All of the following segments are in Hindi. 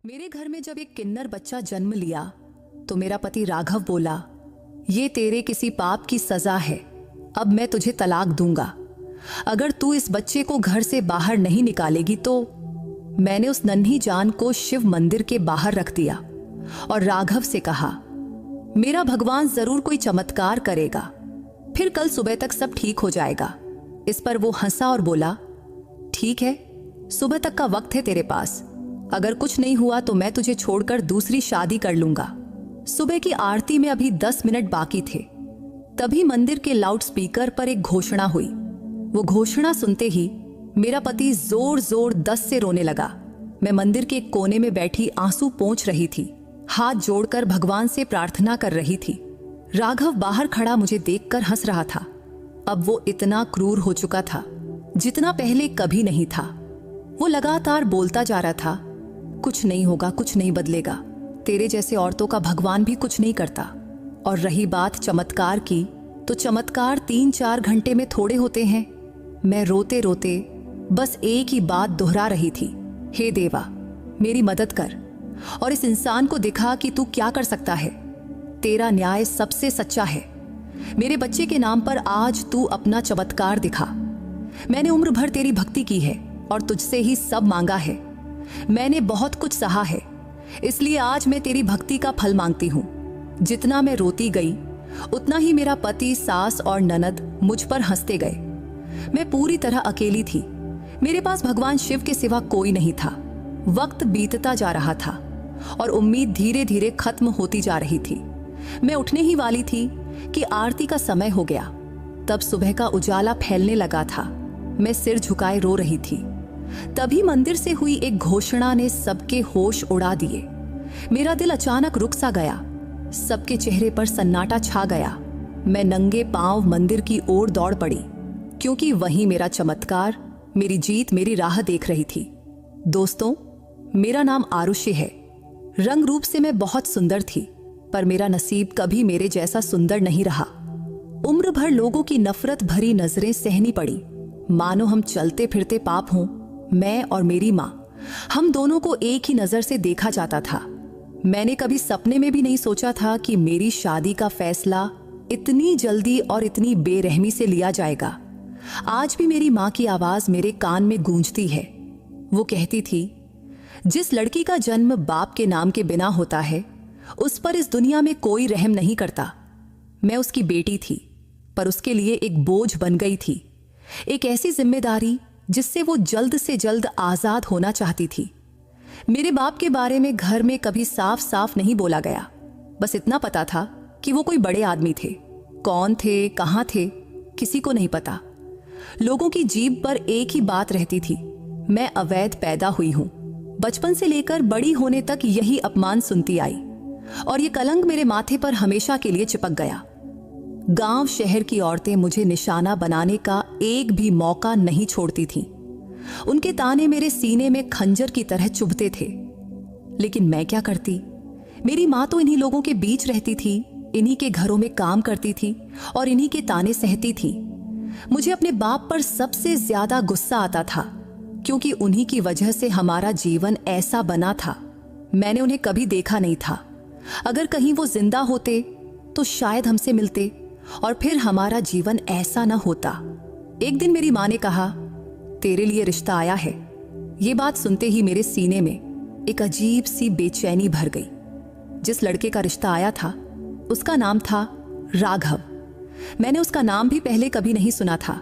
मेरे घर में जब एक किन्नर बच्चा जन्म लिया तो मेरा पति राघव बोला, ये तेरे किसी पाप की सजा है, अब मैं तुझे तलाक दूंगा। अगर तू इस बच्चे को घर से बाहर नहीं निकालेगी तो। मैंने उस नन्ही जान को शिव मंदिर के बाहर रख दिया और राघव से कहा, मेरा भगवान जरूर कोई चमत्कार करेगा, फिर कल सुबह तक सब ठीक हो जाएगा। इस पर वो हंसा और बोला, ठीक है, सुबह तक का वक्त है तेरे पास, अगर कुछ नहीं हुआ तो मैं तुझे छोड़कर दूसरी शादी कर लूंगा। सुबह की आरती में अभी 10 मिनट बाकी थे, तभी मंदिर के लाउडस्पीकर पर एक घोषणा हुई। वो घोषणा सुनते ही मेरा पति जोर जोर 10 से रोने लगा। मैं मंदिर के एक कोने में बैठी आंसू पोंछ रही थी, हाथ जोड़कर भगवान से प्रार्थना कर रही थी। राघव बाहर खड़ा मुझे देखकर हंस रहा था। अब वो इतना क्रूर हो चुका था जितना पहले कभी नहीं था। वो लगातार बोलता जा रहा था, कुछ नहीं होगा, कुछ नहीं बदलेगा, तेरे जैसे औरतों का भगवान भी कुछ नहीं करता। और रही बात चमत्कार की, तो चमत्कार 3-4 घंटे में थोड़े होते हैं। मैं रोते रोते बस एक ही बात दोहरा रही थी, हे देवा, मेरी मदद कर और इस इंसान को दिखा कि तू क्या कर सकता है। तेरा न्याय सबसे सच्चा है। मेरे बच्चे के नाम पर आज तू अपना चमत्कार दिखा। मैंने उम्र भर तेरी भक्ति की है और तुझसे ही सब मांगा है। मैंने बहुत कुछ सहा है, इसलिए आज मैं तेरी भक्ति का फल मांगती हूँ। जितना मैं रोती गई उतना ही मेरा पति, सास और ननद मुझ पर हंसते गए। मैं पूरी तरह अकेली थी। मेरे पास भगवान शिव के सिवा कोई नहीं था। वक्त बीतता जा रहा था और उम्मीद धीरे धीरे खत्म होती जा रही थी। मैं उठने ही वाली थी कि आरती का समय हो गया। तब सुबह का उजाला फैलने लगा था। मैं सिर झुकाए रो रही थी। तभी मंदिर से हुई एक घोषणा ने सबके होश उड़ा दिए। मेरा दिल अचानक रुक सा गया। सबके चेहरे पर सन्नाटा छा गया। मैं नंगे पांव मंदिर की ओर दौड़ पड़ी, क्योंकि वहीं मेरा चमत्कार, मेरी जीत, मेरी राह देख रही थी। दोस्तों, मेरा नाम आरुषि है। रंग रूप से मैं बहुत सुंदर थी, पर मेरा नसीब कभी मेरे जैसा सुंदर नहीं रहा। उम्र भर लोगों की नफरत भरी नजरें सहनी पड़ी, मानो हम चलते फिरते पाप हों। मैं और मेरी माँ, हम दोनों को एक ही नजर से देखा जाता था। मैंने कभी सपने में भी नहीं सोचा था कि मेरी शादी का फैसला इतनी जल्दी और इतनी बेरहमी से लिया जाएगा। आज भी मेरी माँ की आवाज मेरे कान में गूंजती है। वो कहती थी, जिस लड़की का जन्म बाप के नाम के बिना होता है, उस पर इस दुनिया में कोई रहम नहीं करता। मैं उसकी बेटी थी, पर उसके लिए एक बोझ बन गई थी, एक ऐसी जिम्मेदारी जिससे वो जल्द से जल्द आजाद होना चाहती थी। मेरे बाप के बारे में घर में कभी साफ साफ नहीं बोला गया। बस इतना पता था कि वो कोई बड़े आदमी थे। कौन थे, कहाँ थे, किसी को नहीं पता। लोगों की जीभ पर एक ही बात रहती थी, मैं अवैध पैदा हुई हूं। बचपन से लेकर बड़ी होने तक यही अपमान सुनती आई और ये कलंक मेरे माथे पर हमेशा के लिए चिपक गया। गांव शहर की औरतें मुझे निशाना बनाने का एक भी मौका नहीं छोड़ती थीं। उनके ताने मेरे सीने में खंजर की तरह चुभते थे। लेकिन मैं क्या करती? मेरी माँ तो इन्हीं लोगों के बीच रहती थी, इन्हीं के घरों में काम करती थी और इन्हीं के ताने सहती थी। मुझे अपने बाप पर सबसे ज्यादा गुस्सा आता था, क्योंकि उन्हीं की वजह से हमारा जीवन ऐसा बना था। मैंने उन्हें कभी देखा नहीं था। अगर कहीं वो जिंदा होते तो शायद हमसे मिलते और फिर हमारा जीवन ऐसा न होता। एक दिन मेरी माँ ने कहा, तेरे लिए रिश्ता आया है। ये बात सुनते ही मेरे सीने में एक अजीब सी बेचैनी भर गई। जिस लड़के का रिश्ता आया था उसका नाम था राघव। मैंने उसका नाम भी पहले कभी नहीं सुना था।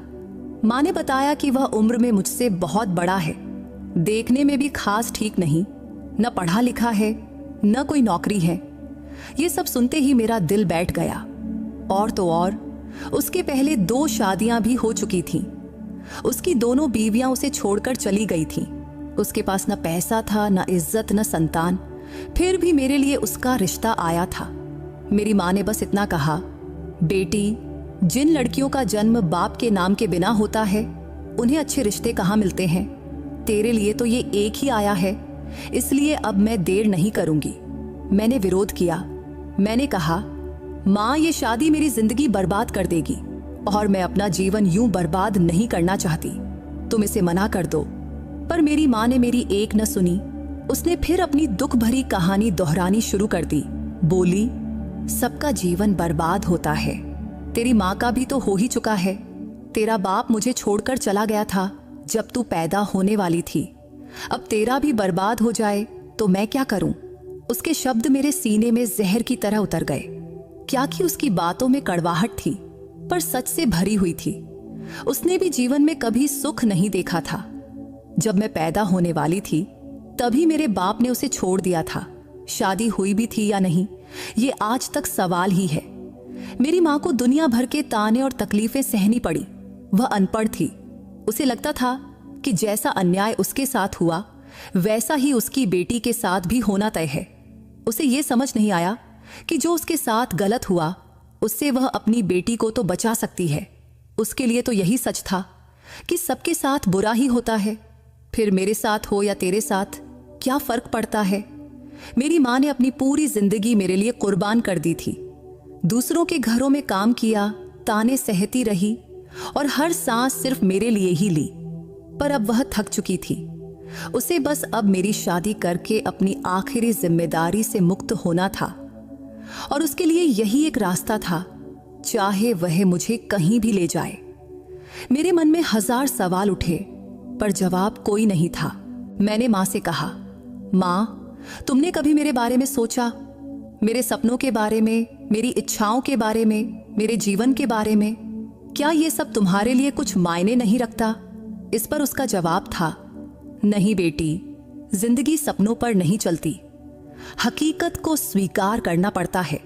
माँ ने बताया कि वह उम्र में मुझसे बहुत बड़ा है, देखने में भी खास ठीक नहीं, न पढ़ा लिखा है न कोई नौकरी है। ये सब सुनते ही मेरा दिल बैठ गया। और तो और, उसके पहले 2 शादियां भी हो चुकी थीं। उसकी दोनों बीवियां उसे छोड़कर चली गई थीं। उसके पास न पैसा था, न इज्जत, न संतान, फिर भी मेरे लिए उसका रिश्ता आया था। मेरी माँ ने बस इतना कहा, बेटी, जिन लड़कियों का जन्म बाप के नाम के बिना होता है उन्हें अच्छे रिश्ते कहाँ मिलते हैं। तेरे लिए तो ये एक ही आया है, इसलिए अब मैं देर नहीं करूंगी। मैंने विरोध किया। मैंने कहा, माँ, ये शादी मेरी जिंदगी बर्बाद कर देगी और मैं अपना जीवन यूं बर्बाद नहीं करना चाहती। तुम इसे मना कर दो। पर मेरी माँ ने मेरी एक न सुनी। उसने फिर अपनी दुख भरी कहानी दोहरानी शुरू कर दी। बोली, सबका जीवन बर्बाद होता है, तेरी माँ का भी तो हो ही चुका है। तेरा बाप मुझे छोड़कर चला गया था जब तू पैदा होने वाली थी। अब तेरा भी बर्बाद हो जाए तो मैं क्या करूं? उसके शब्द मेरे सीने में जहर की तरह उतर गए। क्या कि उसकी बातों में कड़वाहट थी, पर सच से भरी हुई थी। उसने भी जीवन में कभी सुख नहीं देखा था। जब मैं पैदा होने वाली थी तभी मेरे बाप ने उसे छोड़ दिया था। शादी हुई भी थी या नहीं, ये आज तक सवाल ही है। मेरी माँ को दुनिया भर के ताने और तकलीफें सहनी पड़ी। वह अनपढ़ थी। उसे लगता था कि जैसा अन्याय उसके साथ हुआ वैसा ही उसकी बेटी के साथ भी होना तय है। उसे ये समझ नहीं आया कि जो उसके साथ गलत हुआ उससे वह अपनी बेटी को तो बचा सकती है। उसके लिए तो यही सच था कि सबके साथ बुरा ही होता है, फिर मेरे साथ हो या तेरे साथ क्या फर्क पड़ता है। मेरी माँ ने अपनी पूरी जिंदगी मेरे लिए कुर्बान कर दी थी। दूसरों के घरों में काम किया, ताने सहती रही और हर सांस सिर्फ मेरे लिए ही ली। पर अब वह थक चुकी थी। उसे बस अब मेरी शादी करके अपनी आखिरी जिम्मेदारी से मुक्त होना था और उसके लिए यही एक रास्ता था, चाहे वह मुझे कहीं भी ले जाए। मेरे मन में 1000 सवाल उठे पर जवाब कोई नहीं था। मैंने माँ से कहा, माँ, तुमने कभी मेरे बारे में सोचा? मेरे सपनों के बारे में, मेरी इच्छाओं के बारे में, मेरे जीवन के बारे में? क्या ये सब तुम्हारे लिए कुछ मायने नहीं रखता? इस पर उसका जवाब था, नहीं बेटी, जिंदगी सपनों पर नहीं चलती, हकीकत को स्वीकार करना पड़ता है।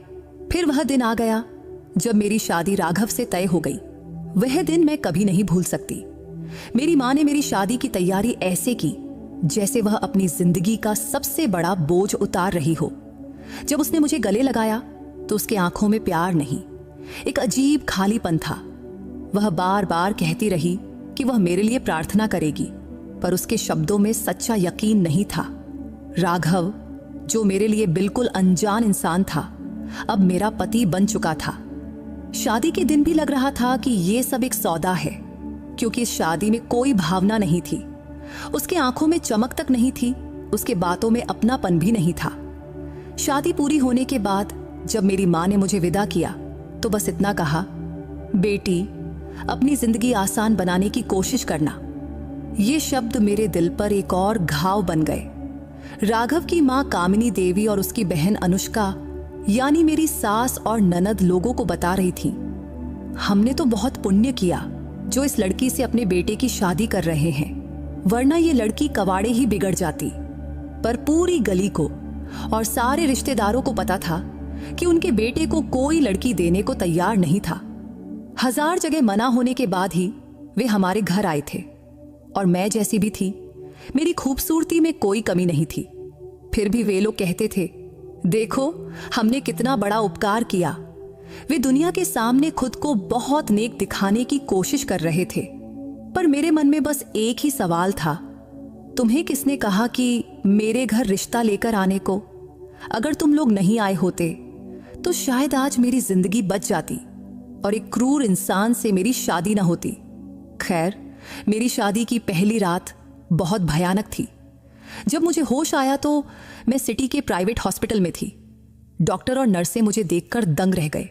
फिर वह दिन आ गया जब मेरी शादी राघव से तय हो गई। वह दिन मैं कभी नहीं भूल सकती। मेरी माँ ने मेरी शादी की तैयारी ऐसे की जैसे वह अपनी जिंदगी का सबसे बड़ा बोझ उतार रही हो। जब उसने मुझे गले लगाया तो उसके आंखों में प्यार नहीं, एक अजीब खालीपन था। वह बार बार कहती रही कि वह मेरे लिए प्रार्थना करेगी, पर उसके शब्दों में सच्चा यकीन नहीं था। राघव, जो मेरे लिए बिल्कुल अनजान इंसान था, अब मेरा पति बन चुका था। शादी के दिन भी लग रहा था कि ये सब एक सौदा है, क्योंकि इस शादी में कोई भावना नहीं थी। उसके आंखों में चमक तक नहीं थी, उसके बातों में अपनापन भी नहीं था। शादी पूरी होने के बाद जब मेरी माँ ने मुझे विदा किया तो बस इतना कहा, बेटी, अपनी जिंदगी आसान बनाने की कोशिश करना। ये शब्द मेरे दिल पर एक और घाव बन गए। राघव की माँ कामिनी देवी और उसकी बहन अनुष्का, यानी मेरी सास और ननद, लोगों को बता रही थी, हमने तो बहुत पुण्य किया जो इस लड़की से अपने बेटे की शादी कर रहे हैं, वरना ये लड़की कवाड़े ही बिगड़ जाती। पर पूरी गली को और सारे रिश्तेदारों को पता था कि उनके बेटे को कोई लड़की देने को तैयार नहीं था। 1000 जगह मना होने के बाद ही वे हमारे घर आए थे और मैं जैसी भी थी, मेरी खूबसूरती में कोई कमी नहीं थी। फिर भी वे लोग कहते थे, देखो हमने कितना बड़ा उपकार किया। वे दुनिया के सामने खुद को बहुत नेक दिखाने की कोशिश कर रहे थे। पर मेरे मन में बस एक ही सवाल था, तुम्हें किसने कहा कि मेरे घर रिश्ता लेकर आने को? अगर तुम लोग नहीं आए होते तो शायद आज मेरी जिंदगी बच जाती और एक क्रूर इंसान से मेरी शादी न होती। खैर, मेरी शादी की पहली रात बहुत भयानक थी। जब मुझे होश आया तो मैं सिटी के प्राइवेट हॉस्पिटल में थी। डॉक्टर और नर्सें मुझे देखकर दंग रह गए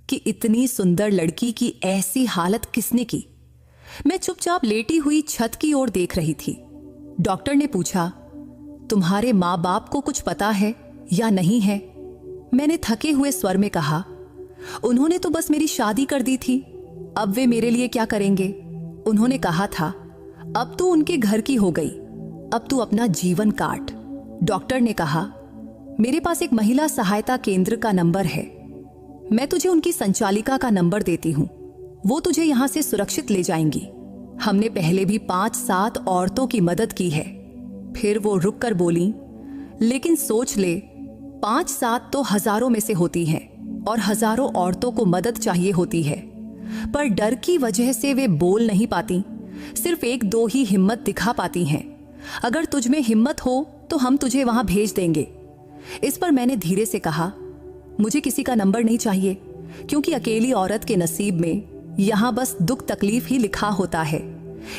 कि इतनी सुंदर लड़की की ऐसी हालत किसने की। मैं चुपचाप लेटी हुई छत की ओर देख रही थी। डॉक्टर ने पूछा, तुम्हारे माँ बाप को कुछ पता है या नहीं है? मैंने थके हुए स्वर में कहा, उन्होंने तो बस मेरी शादी कर दी थी, अब वे मेरे लिए क्या करेंगे? उन्होंने कहा था, अब तू उनके घर की हो गई, अब तू अपना जीवन काट। डॉक्टर ने कहा, मेरे पास एक महिला सहायता केंद्र का नंबर है, मैं तुझे उनकी संचालिका का नंबर देती हूँ, वो तुझे यहाँ से सुरक्षित ले जाएंगी। हमने पहले भी 5-7 औरतों की मदद की है। फिर वो रुक कर बोली, लेकिन सोच ले, 5-7 तो हजारों में से होती हैं और हजारों औरतों को मदद चाहिए होती है, पर डर की वजह से वे बोल नहीं पाती, सिर्फ 1-2 ही हिम्मत दिखा पाती हैं। अगर तुझ में हिम्मत हो तो हम तुझे वहां भेज देंगे। इस पर मैंने धीरे से कहा, मुझे किसी का नंबर नहीं चाहिए, क्योंकि अकेली औरत के नसीब में यहाँ बस दुख तकलीफ ही लिखा होता है,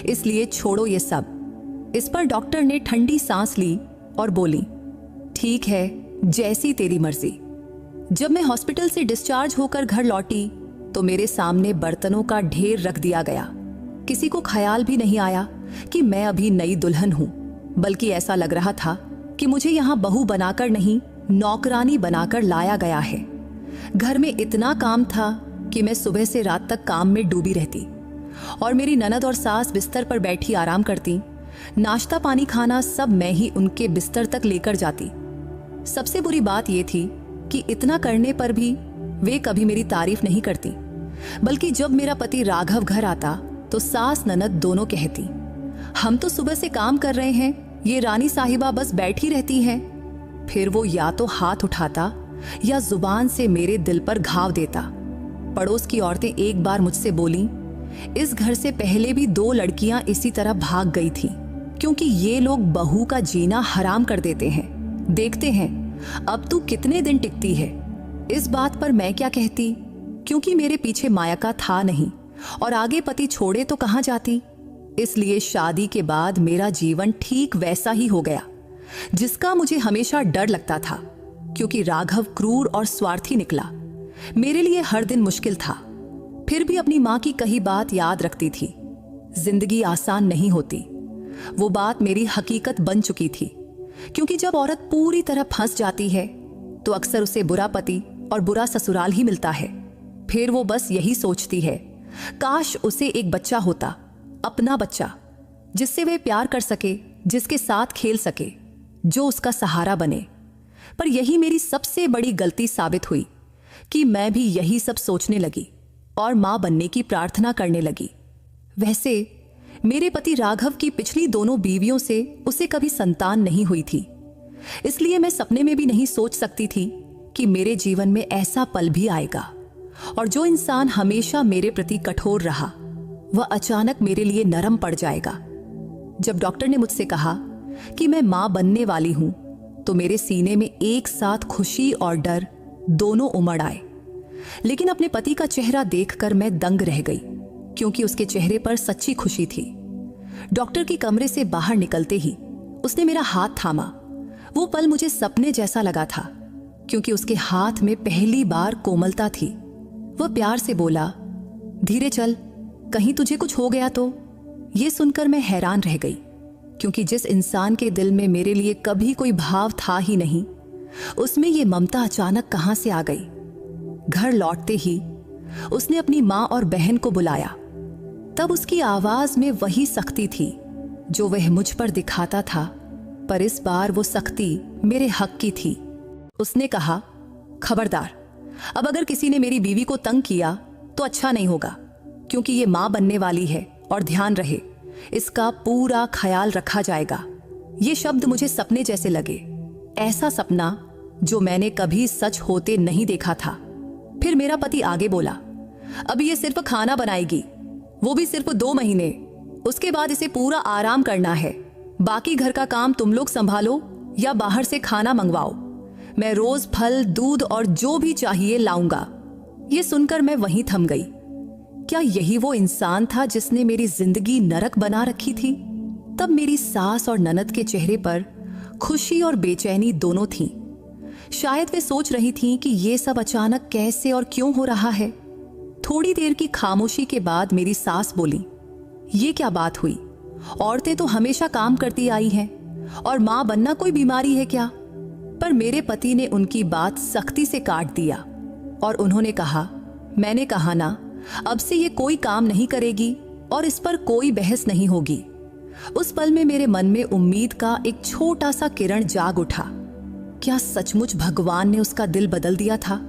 इसलिए छोड़ो ये सब। इस पर डॉक्टर ने ठंडी सांस ली और बोली, ठीक है, जैसी तेरी मर्जी। जब मैं हॉस्पिटल से डिस्चार्ज होकर घर लौटी तो मेरे सामने बर्तनों का ढेर रख दिया गया। किसी को ख्याल भी नहीं आया कि मैं अभी नई दुल्हन हूं, बल्कि ऐसा लग रहा था कि मुझे यहाँ बहू बनाकर नहीं, नौकरानी बनाकर लाया गया है। घर में इतना काम था कि मैं सुबह से रात तक काम में डूबी रहती और मेरी ननद और सास बिस्तर पर बैठी आराम करती। नाश्ता पानी खाना सब मैं ही उनके बिस्तर तक लेकर जाती। सबसे बुरी बात यह थी कि इतना करने पर भी वे कभी मेरी तारीफ नहीं करती, बल्कि जब मेरा पति राघव घर आता तो सास ननद दोनों कहती, हम तो सुबह से काम कर रहे हैं, ये रानी साहिबा बस बैठी रहती हैं। फिर वो या तो हाथ उठाता या जुबान से मेरे दिल पर घाव देता। पड़ोस की औरतें एक बार मुझसे बोली, इस घर से पहले भी 2 लड़कियां इसी तरह भाग गई थी, क्योंकि ये लोग बहू का जीना हराम कर देते हैं। देखते हैं अब तू कितने दिन टिकती है। इस बात पर मैं क्या कहती, क्योंकि मेरे पीछे मायका था नहीं और आगे पति छोड़े तो कहां जाती। इसलिए शादी के बाद मेरा जीवन ठीक वैसा ही हो गया जिसका मुझे हमेशा डर लगता था, क्योंकि राघव क्रूर और स्वार्थी निकला। मेरे लिए हर दिन मुश्किल था, फिर भी अपनी मां की कही बात याद रखती थी। जिंदगी आसान नहीं होती, वो बात मेरी हकीकत बन चुकी थी, क्योंकि जब औरत पूरी तरह फंस जाती है तो अक्सर उसे बुरा पति और बुरा ससुराल ही मिलता है। फिर वो बस यही सोचती है, काश उसे एक बच्चा होता, अपना बच्चा, जिससे वह प्यार कर सके, जिसके साथ खेल सके, जो उसका सहारा बने। पर यही मेरी सबसे बड़ी गलती साबित हुई कि मैं भी यही सब सोचने लगी और मां बनने की प्रार्थना करने लगी। वैसे मेरे पति राघव की पिछली 2 बीवियों से उसे कभी संतान नहीं हुई थी, इसलिए मैं सपने में भी नहीं सोच सकती थी कि मेरे जीवन में ऐसा पल भी आएगा और जो इंसान हमेशा मेरे प्रति कठोर रहा वह अचानक मेरे लिए नरम पड़ जाएगा। जब डॉक्टर ने मुझसे कहा कि मैं मां बनने वाली हूं तो मेरे सीने में एक साथ खुशी और डर दोनों उमड़ आए। लेकिन अपने पति का चेहरा देखकर मैं दंग रह गई, क्योंकि उसके चेहरे पर सच्ची खुशी थी। डॉक्टर के कमरे से बाहर निकलते ही उसने मेरा हाथ थामा। वो पल मुझे सपने जैसा लगा था, क्योंकि उसके हाथ में पहली बार कोमलता थी। वह प्यार से बोला, धीरे चल, कहीं तुझे कुछ हो गया तो। ये सुनकर मैं हैरान रह गई, क्योंकि जिस इंसान के दिल में मेरे लिए कभी कोई भाव था ही नहीं, उसमें ये ममता अचानक कहां से आ गई। घर लौटते ही उसने अपनी मां और बहन को बुलाया। तब उसकी आवाज में वही सख्ती थी जो वह मुझ पर दिखाता था, पर इस बार वो सख्ती मेरे हक की थी। उसने कहा, खबरदार, अब अगर किसी ने मेरी बीवी को तंग किया तो अच्छा नहीं होगा, क्योंकि ये मां बनने वाली है और ध्यान रहे, इसका पूरा ख्याल रखा जाएगा। ये शब्द मुझे सपने जैसे लगे, ऐसा सपना जो मैंने कभी सच होते नहीं देखा था। फिर मेरा पति आगे बोला, अब ये सिर्फ खाना बनाएगी, वो भी सिर्फ 2 महीने, उसके बाद इसे पूरा आराम करना है। बाकी घर का काम तुम लोग संभालो या बाहर से खाना मंगवाओ। मैं रोज फल, दूध और जो भी चाहिए लाऊंगा। ये सुनकर मैं वहीं थम गई। क्या यही वो इंसान था जिसने मेरी जिंदगी नरक बना रखी थी? तब मेरी सास और ननद के चेहरे पर खुशी और बेचैनी दोनों थीं। शायद वे सोच रही थीं कि ये सब अचानक कैसे और क्यों हो रहा है। थोड़ी देर की खामोशी के बाद मेरी सास बोली, ये क्या बात हुई? औरतें तो हमेशा काम करती आई हैं, और मां बनना कोई बीमारी है क्या? पर मेरे पति ने उनकी बात सख्ती से काट दिया और उन्होंने कहा, मैंने कहा ना, अब से ये कोई काम नहीं करेगी और इस पर कोई बहस नहीं होगी। उस पल में मेरे मन में उम्मीद का एक छोटा सा किरण जाग उठा। क्या सचमुच भगवान ने उसका दिल बदल दिया था?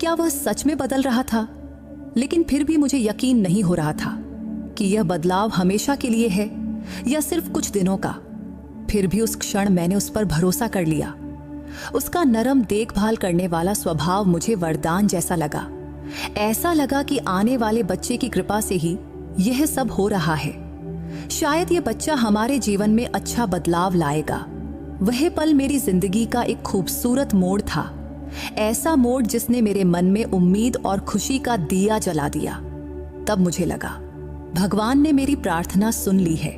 क्या वह सच में बदल रहा था? लेकिन फिर भी मुझे यकीन नहीं हो रहा था कि यह बदलाव हमेशा के लिए है या सिर्फ कुछ दिनों का। फिर भी उस क्षण मैंने उस पर भरोसा कर लिया। उसका नरम देखभाल करने वाला स्वभाव मुझे वरदान जैसा लगा। ऐसा लगा कि आने वाले बच्चे की कृपा से ही यह सब हो रहा है। शायद यह बच्चा हमारे जीवन में अच्छा बदलाव लाएगा। वह पल मेरी जिंदगी का एक खूबसूरत मोड़ था, ऐसा मोड़ जिसने मेरे मन में उम्मीद और खुशी का दिया जला दिया। तब मुझे लगा, भगवान ने मेरी प्रार्थना सुन ली है।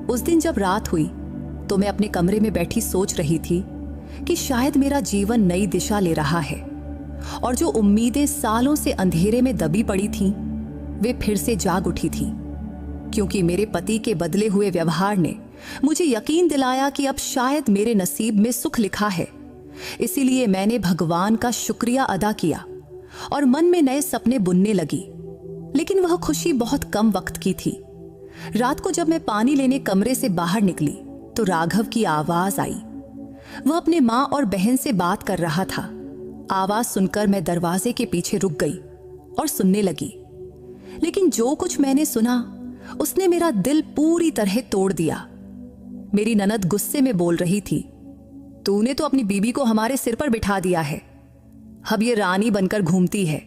उस दिन जब रात हुई तो मैं अपने कमरे में बैठी सोच रही थी कि शायद मेरा जीवन नई दिशा ले रहा है और जो उम्मीदें सालों से अंधेरे में दबी पड़ी थीं, वे फिर से जाग उठी थीं, क्योंकि मेरे पति के बदले हुए व्यवहार ने मुझे यकीन दिलाया कि अब शायद मेरे नसीब में सुख लिखा है। इसीलिए मैंने भगवान का शुक्रिया अदा किया और मन में नए सपने बुनने लगी। लेकिन वह खुशी बहुत कम वक्त की थी। रात को जब मैं पानी लेने कमरे से बाहर निकली तो राघव की आवाज आई। वह अपने माँ और बहन से बात कर रहा था। आवाज सुनकर मैं दरवाजे के पीछे रुक गई और सुनने लगी। लेकिन जो कुछ मैंने सुना उसने मेरा दिल पूरी तरह तोड़ दिया। मेरी ननद गुस्से में बोल रही थी, तूने तो अपनी बीबी को हमारे सिर पर बिठा दिया है। अब ये रानी बनकर घूमती है,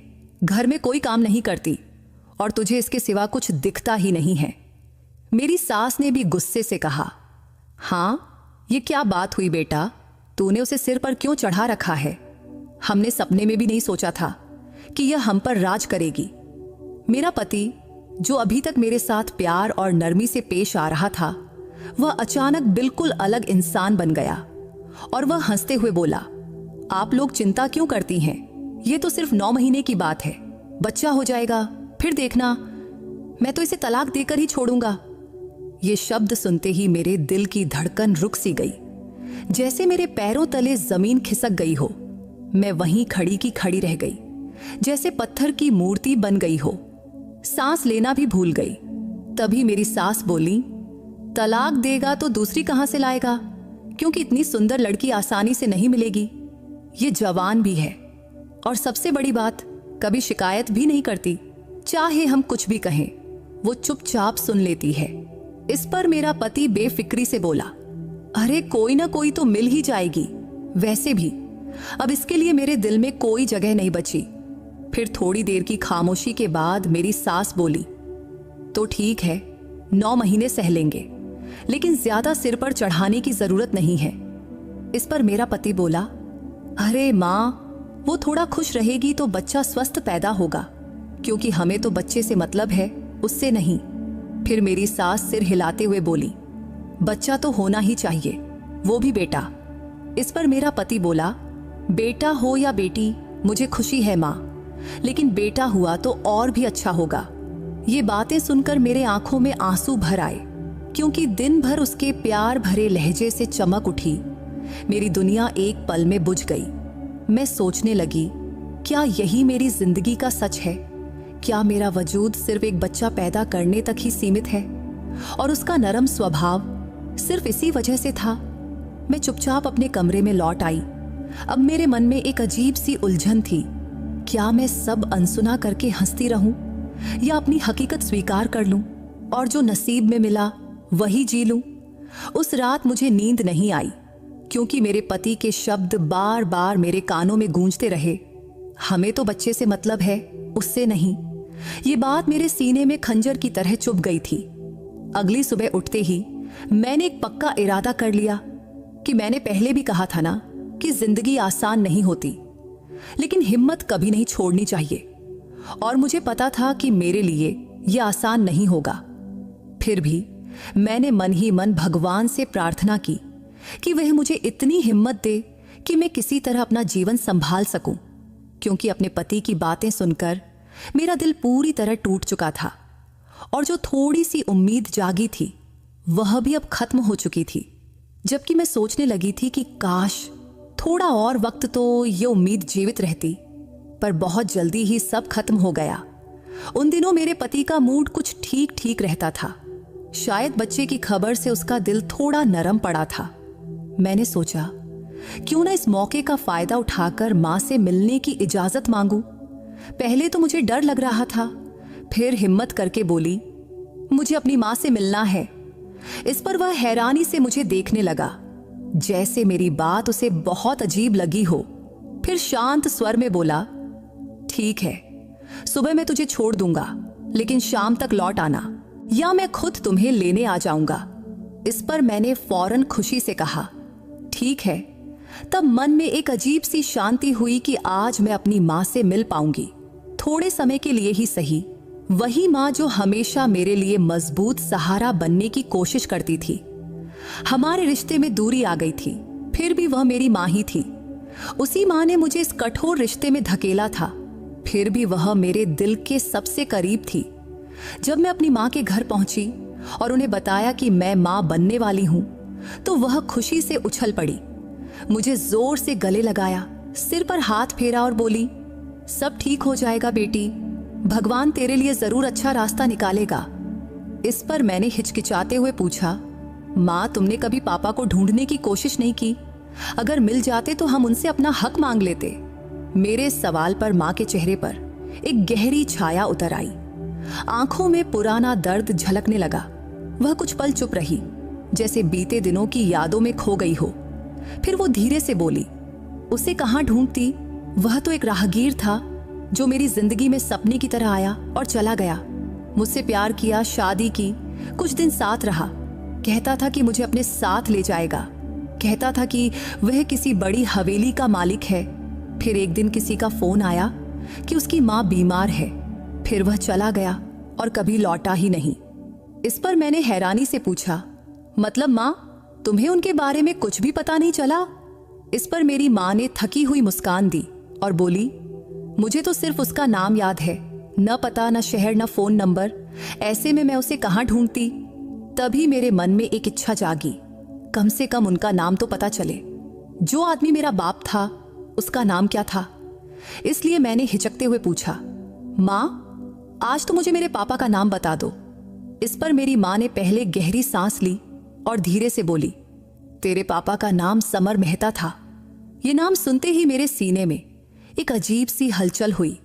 घर में कोई काम नहीं करती और तुझे इसके सिवा कुछ दिखता ही नहीं है। मेरी सास ने भी गुस्से से कहा, हाँ ये क्या बात हुई बेटा, तूने उसे सिर पर क्यों चढ़ा रखा है? हमने सपने में भी नहीं सोचा था कि यह हम पर राज करेगी। मेरा पति, जो अभी तक मेरे साथ प्यार और नरमी से पेश आ रहा था, वह अचानक बिल्कुल अलग इंसान बन गया और वह हंसते हुए बोला, आप लोग चिंता क्यों करती हैं? ये तो सिर्फ 9 महीने की बात है, बच्चा हो जाएगा, फिर देखना, मैं तो इसे तलाक देकर ही छोड़ूंगा। ये शब्द सुनते ही मेरे दिल की धड़कन रुक सी गई, जैसे मेरे पैरों तले जमीन खिसक गई हो। मैं वहीं खड़ी की खड़ी रह गई, जैसे पत्थर की मूर्ति बन गई हो। सांस लेना भी भूल गई। तभी मेरी सास बोली, तलाक देगा तो दूसरी कहां से लाएगा, क्योंकि इतनी सुंदर लड़की आसानी से नहीं मिलेगी। ये जवान भी है और सबसे बड़ी बात, कभी शिकायत भी नहीं करती। चाहे हम कुछ भी कहें, वो चुपचाप सुन लेती है। इस पर मेरा पति बेफिक्री से बोला, अरे कोई ना कोई तो मिल ही जाएगी। वैसे भी अब इसके लिए मेरे दिल में कोई जगह नहीं बची। फिर थोड़ी देर की खामोशी के बाद मेरी सास बोली, तो ठीक है, 9 महीने सह लेंगे, लेकिन ज्यादा सिर पर चढ़ाने की जरूरत नहीं है। इस पर मेरा पति बोला, अरे माँ, वो थोड़ा खुश रहेगी तो बच्चा स्वस्थ पैदा होगा, क्योंकि हमें तो बच्चे से मतलब है, उससे नहीं। फिर मेरी सास सिर हिलाते हुए बोली, बच्चा तो होना ही चाहिए, वो भी बेटा। इस पर मेरा पति बोला, बेटा हो या बेटी, मुझे खुशी है माँ, लेकिन बेटा हुआ तो और भी अच्छा होगा। ये बातें सुनकर मेरे आंखों में आंसू भर आए, क्योंकि दिन भर उसके प्यार भरे लहजे से चमक उठी। मेरी दुनिया एक पल में बुझ गई। मैं सोचने लगी, क्या यही मेरी जिंदगी का सच है? क्या मेरा वजूद सिर्फ एक बच्चा पैदा करने तक ही सीमित है और उसका नरम स्वभाव सिर्फ इसी वजह से था? मैं चुपचाप अपने कमरे में लौट आई। अब मेरे मन में एक अजीब सी उलझन थी। क्या मैं सब अनसुना करके हंसती रहूं या अपनी हकीकत स्वीकार कर लूं और जो नसीब में मिला वही जी लूं? उस रात मुझे नींद नहीं आई, क्योंकि मेरे पति के शब्द बार बार मेरे कानों में गूंजते रहे, हमें तो बच्चे से मतलब है, उससे नहीं। ये बात मेरे सीने में खंजर की तरह चुभ गई थी। अगली सुबह उठते ही मैंने एक पक्का इरादा कर लिया कि मैंने पहले भी कहा था ना कि जिंदगी आसान नहीं होती, लेकिन हिम्मत कभी नहीं छोड़नी चाहिए। और मुझे पता था कि मेरे लिए यह आसान नहीं होगा। फिर भी मैंने मन ही मन भगवान से प्रार्थना की कि वह मुझे इतनी हिम्मत दे कि मैं किसी तरह अपना जीवन संभाल सकूं, क्योंकि अपने पति की बातें सुनकर मेरा दिल पूरी तरह टूट चुका था और जो थोड़ी सी उम्मीद जागी थी वह भी अब खत्म हो चुकी थी। जबकि मैं सोचने लगी थी कि काश थोड़ा और वक्त तो ये उम्मीद जीवित रहती, पर बहुत जल्दी ही सब खत्म हो गया। उन दिनों मेरे पति का मूड कुछ ठीक ठीक रहता था। शायद बच्चे की खबर से उसका दिल थोड़ा नरम पड़ा था। मैंने सोचा, क्यों ना इस मौके का फायदा उठाकर मां से मिलने की इजाजत मांगूं। पहले तो मुझे डर लग रहा था, फिर हिम्मत करके बोली, मुझे अपनी मां से मिलना है। इस पर वह हैरानी से मुझे देखने लगा, जैसे मेरी बात उसे बहुत अजीब लगी हो। फिर शांत स्वर में बोला, ठीक है, सुबह मैं तुझे छोड़ दूंगा, लेकिन शाम तक लौट आना, या मैं खुद तुम्हें लेने आ जाऊंगा। इस पर मैंने फौरन खुशी से कहा, ठीक है। तब मन में एक अजीब सी शांति हुई कि आज मैं अपनी मां से मिल पाऊंगी, थोड़े समय के लिए ही सही। वही मां जो हमेशा मेरे लिए मजबूत सहारा बनने की कोशिश करती थी। हमारे रिश्ते में दूरी आ गई थी, फिर भी वह मेरी माँ ही थी। उसी माँ ने मुझे इस कठोर रिश्ते में धकेला था, फिर भी वह मेरे दिल के सबसे करीब थी। जब मैं अपनी माँ के घर पहुंची और उन्हें बताया कि मैं माँ बनने वाली हूं, तो वह खुशी से उछल पड़ी, मुझे जोर से गले लगाया, सिर पर हाथ फेरा और बोली, सब ठीक हो जाएगा बेटी, भगवान तेरे लिए जरूर अच्छा रास्ता निकालेगा। इस पर मैंने हिचकिचाते हुए पूछा, माँ तुमने कभी पापा को ढूंढने की कोशिश नहीं की? अगर मिल जाते तो हम उनसे अपना हक मांग लेते। मेरे सवाल पर माँ के चेहरे पर एक गहरी छाया उतर आई, आंखों में पुराना दर्द झलकने लगा। वह कुछ पल चुप रही, जैसे बीते दिनों की यादों में खो गई हो। फिर वो धीरे से बोली, उसे कहाँ ढूंढती, वह तो एक राहगीर था जो मेरी जिंदगी में सपने की तरह आया और चला गया। मुझसे प्यार किया, शादी की, कुछ दिन साथ रहा, कहता था कि मुझे अपने साथ ले जाएगा, कहता था कि वह किसी बड़ी हवेली का मालिक है। फिर एक दिन किसी का फोन आया कि उसकी माँ बीमार है, फिर वह चला गया और कभी लौटा ही नहीं। इस पर मैंने हैरानी से पूछा, मतलब माँ तुम्हें उनके बारे में कुछ भी पता नहीं चला? इस पर मेरी माँ ने थकी हुई मुस्कान दी और बोली, मुझे तो सिर्फ उसका नाम याद है, न पता, न शहर, न फोन नंबर। ऐसे में मैं उसे कहाँ ढूंढती? तभी मेरे मन में एक इच्छा जागी, कम से कम उनका नाम तो पता चले। जो आदमी मेरा बाप था उसका नाम क्या था? इसलिए मैंने हिचकते हुए पूछा, माँ आज तो मुझे मेरे पापा का नाम बता दो। इस पर मेरी माँ ने पहले गहरी सांस ली और धीरे से बोली, तेरे पापा का नाम समर मेहता था। ये नाम सुनते ही मेरे सीने में एक अजीब सी हलचल हुई,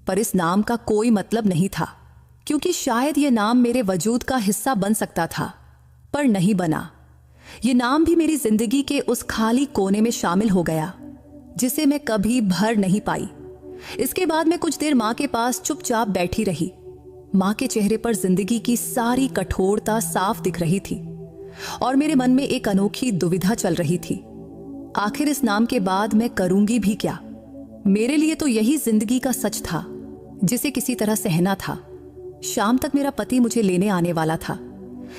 पर इस नाम का कोई मतलब नहीं था, क्योंकि शायद ये नाम मेरे वजूद का हिस्सा बन सकता था, पर नहीं बना। ये नाम भी मेरी जिंदगी के उस खाली कोने में शामिल हो गया जिसे मैं कभी भर नहीं पाई। इसके बाद मैं कुछ देर माँ के पास चुपचाप बैठी रही। माँ के चेहरे पर जिंदगी की सारी कठोरता साफ दिख रही थी और मेरे मन में एक अनोखी दुविधा चल रही थी, आखिर इस नाम के बाद मैं करूंगी भी क्या? मेरे लिए तो यही जिंदगी का सच था जिसे किसी तरह सहना था। शाम तक मेरा पति मुझे लेने आने वाला था,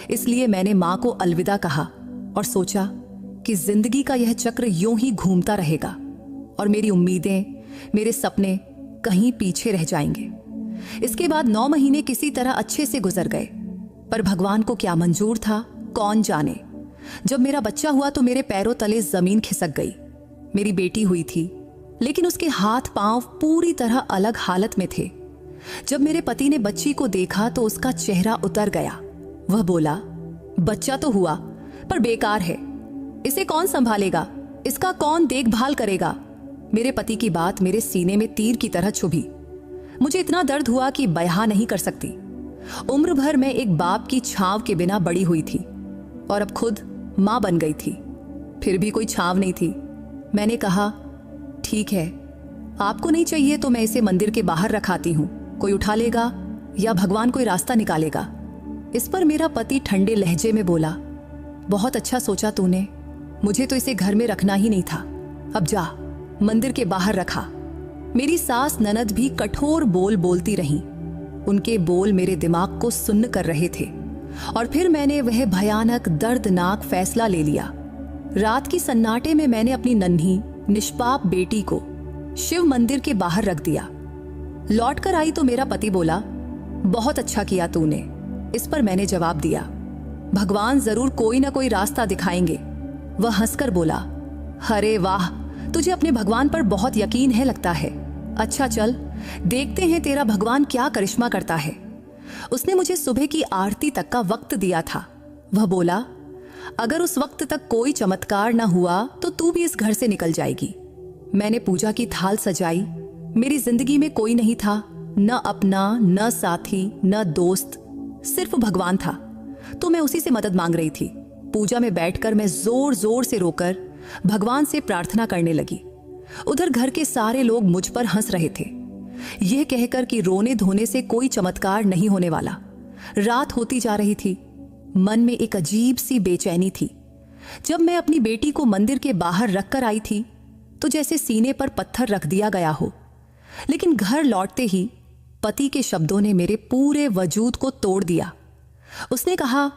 इसलिए मैंने माँ को अलविदा कहा और सोचा कि जिंदगी का यह चक्र यूं ही घूमता रहेगा और मेरी उम्मीदें, मेरे सपने कहीं पीछे रह जाएंगे। इसके बाद 9 महीने किसी तरह अच्छे से गुजर गए, पर भगवान को क्या मंजूर था कौन जाने। जब मेरा बच्चा हुआ तो मेरे पैरों तले जमीन खिसक गई। मेरी बेटी हुई थी, लेकिन उसके हाथ पांव पूरी तरह अलग हालत में थे। जब मेरे पति ने बच्ची को देखा तो उसका चेहरा उतर गया। वह बोला, बच्चा तो हुआ पर बेकार है, इसे कौन संभालेगा, इसका कौन देखभाल करेगा? मेरे पति की बात मेरे सीने में तीर की तरह चुभी। मुझे इतना दर्द हुआ कि बयां नहीं कर सकती। उम्र भर मैं एक बाप की छांव के बिना बड़ी हुई थी और अब खुद मां बन गई थी, फिर भी कोई छांव नहीं थी। मैंने कहा, ठीक है, आपको नहीं चाहिए तो मैं इसे मंदिर के बाहर रखाती हूं, कोई उठा लेगा या भगवान कोई रास्ता निकालेगा। इस पर मेरा पति ठंडे लहजे में बोला, बहुत अच्छा सोचा तूने, मुझे तो इसे घर में रखना ही नहीं था, अब जा मंदिर के बाहर रखा। मेरी सास ननद भी कठोर बोल बोलती रहीं। उनके बोल मेरे दिमाग को सुन्न कर रहे थे और फिर मैंने वह भयानक दर्दनाक फैसला ले लिया। रात की सन्नाटे में मैंने अपनी नन्ही निष्पाप बेटी को शिव मंदिर के बाहर रख दिया। लौटकर आई तो मेरा पति बोला, बहुत अच्छा किया तूने। इस पर मैंने जवाब दिया, भगवान जरूर कोई ना कोई रास्ता दिखाएंगे। वह हंसकर बोला, अरे वाह, तुझे अपने भगवान पर बहुत यकीन है लगता है। अच्छा चल, देखते हैं तेरा भगवान क्या करिश्मा करता है। उसने मुझे सुबह की आरती तक का वक्त दिया था। वह बोला, अगर उस वक्त तक कोई चमत्कार न हुआ तो तू भी इस घर से निकल जाएगी। मैंने पूजा की थाल सजाई। मेरी जिंदगी में कोई नहीं था, न अपना, न साथी, न दोस्त, सिर्फ भगवान था। तो मैं उसी से मदद मांग रही थी। पूजा में बैठकर मैं जोर जोर से रोकर भगवान से प्रार्थना करने लगी। उधर घर के सारे लोग मुझ पर हंस रहे थे, यह कहकर कि रोने धोने से कोई चमत्कार नहीं होने वाला। रात होती जा रही थी, मन में एक अजीब सी बेचैनी थी। जब मैं अपनी बेटी को मंदिर के बाहर रखकर आई थी तो जैसे सीने पर पत्थर रख दिया गया हो। लेकिन घर लौटते ही पति के शब्दों ने मेरे पूरे वजूद को तोड़ दिया। उसने कहा,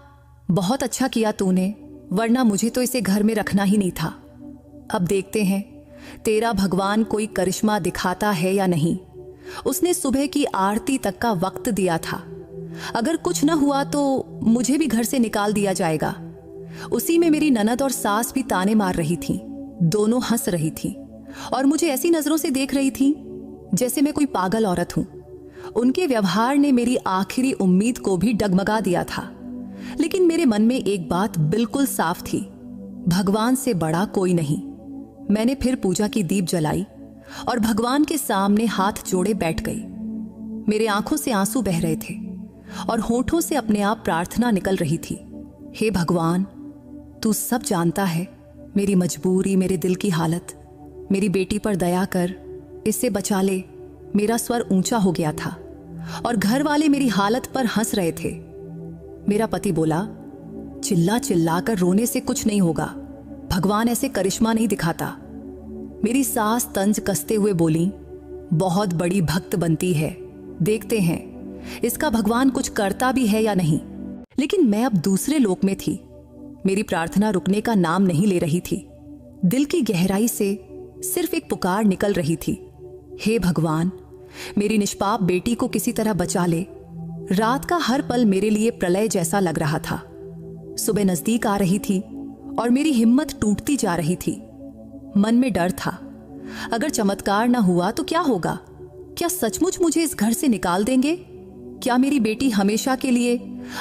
बहुत अच्छा किया तूने, वरना मुझे तो इसे घर में रखना ही नहीं था। अब देखते हैं तेरा भगवान कोई करिश्मा दिखाता है या नहीं। उसने सुबह की आरती तक का वक्त दिया था। अगर कुछ न हुआ तो मुझे भी घर से निकाल दिया जाएगा। उसी में मेरी ननद और सास भी ताने मार रही थीं। दोनों हंस रही थीं और मुझे ऐसी नजरों से देख रही थीं जैसे मैं कोई पागल औरत हूं। उनके व्यवहार ने मेरी आखिरी उम्मीद को भी डगमगा दिया था। लेकिन मेरे मन में एक बात बिल्कुल साफ थी, भगवान से बड़ा कोई नहीं। मैंने फिर पूजा की दीप जलाई और भगवान के सामने हाथ जोड़े बैठ गई। मेरे आंखों से आंसू बह रहे थे और होठों से अपने आप प्रार्थना निकल रही थी। हे भगवान, तू सब जानता है, मेरी मजबूरी, मेरे दिल की हालत। मेरी बेटी पर दया कर, इससे बचा ले। मेरा स्वर ऊंचा हो गया था और घर वाले मेरी हालत पर हंस रहे थे। मेरा पति बोला, चिल्ला चिल्ला कर रोने से कुछ नहीं होगा, भगवान ऐसे करिश्मा नहीं दिखाता। मेरी सास तंज कसते हुए बोली, बहुत बड़ी भक्त बनती है, देखते हैं इसका भगवान कुछ करता भी है या नहीं। लेकिन मैं अब दूसरे लोक में थी। मेरी प्रार्थना रुकने का नाम नहीं ले रही थी। दिल की गहराई से सिर्फ एक पुकार निकल रही थी, हे भगवान, मेरी निष्पाप बेटी को किसी तरह बचा ले। रात का हर पल मेरे लिए प्रलय जैसा लग रहा था। सुबह नजदीक आ रही थी और मेरी हिम्मत टूटती जा रही थी। मन में डर था, अगर चमत्कार ना हुआ तो क्या होगा? क्या सचमुच मुझे इस घर से निकाल देंगे? क्या मेरी बेटी हमेशा के लिए